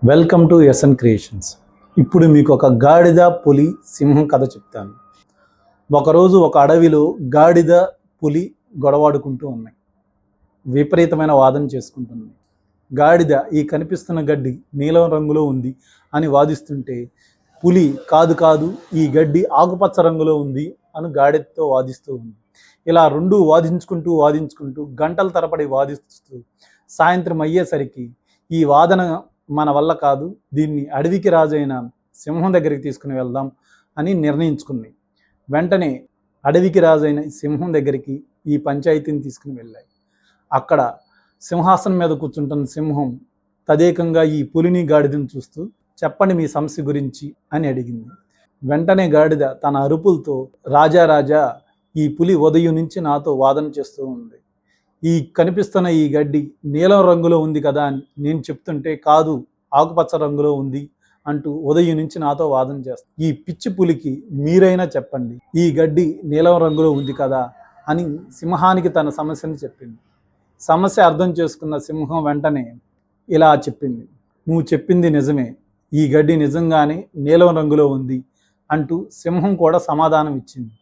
Welcome to SN creations. ఇప్పుడు మీకు ఒక గాడిద, పులి, సింహం కథ చెప్తాను. ఒకరోజు ఒక అడవిలో గాడిద, పులి గొడవాడుకుంటూ ఉన్నాయి. విపరీతమైన వాదన చేసుకుంటుంది. గాడిద ఈ కనిపిస్తున్న గడ్డి నీలం రంగులో ఉంది అని వాదిస్తుంటే, పులి కాదు కాదు ఈ గడ్డి ఆకుపచ్చ రంగులో ఉంది అని గాడిదతో వాదిస్తూ ఉంది. ఇలా రెండు వాదించుకుంటూ గంటల తరబడి వాదిస్తూ సాయంత్రం అయ్యేసరికి ఈ వాదన మన వల్ల కాదు, దీన్ని అడవికి రాజైన సింహం దగ్గరికి తీసుకుని వెళ్దాం అని నిర్ణయించుకుంది. వెంటనే అడవికి రాజైన సింహం దగ్గరికి ఈ పంచాయతీని తీసుకుని వెళ్ళాయి. అక్కడ సింహాసనం మీద కూర్చుంటున్న సింహం తదేకంగా ఈ పులిని, గాడిదని చూస్తూ చెప్పండి మీ సమస్య గురించి అని అడిగింది. వెంటనే గాడిద తన అరుపులతో, రాజా ఈ పులి ఉదయం నుంచి నాతో వాదన చేస్తూ ఉంది. ఈ కనిపిస్తున్న ఈ గడ్డి నీలం రంగులో ఉంది కదా అని నేను చెప్తుంటే, కాదు ఆకుపచ్చ రంగులో ఉంది అంటూ ఉదయం నుంచి నాతో వాదన చేస్తాను. ఈ పిచ్చి పులికి మీరైనా చెప్పండి, ఈ గడ్డి నీలం రంగులో ఉంది కదా అని సింహానికి తన సమస్యని చెప్పింది. సమస్య అర్థం చేసుకున్న సింహం వెంటనే ఇలా చెప్పింది, నువ్వు చెప్పింది నిజమే, ఈ గడ్డి నిజంగానే నీలం రంగులో ఉంది అంటూ సింహం కూడా సమాధానం ఇచ్చింది.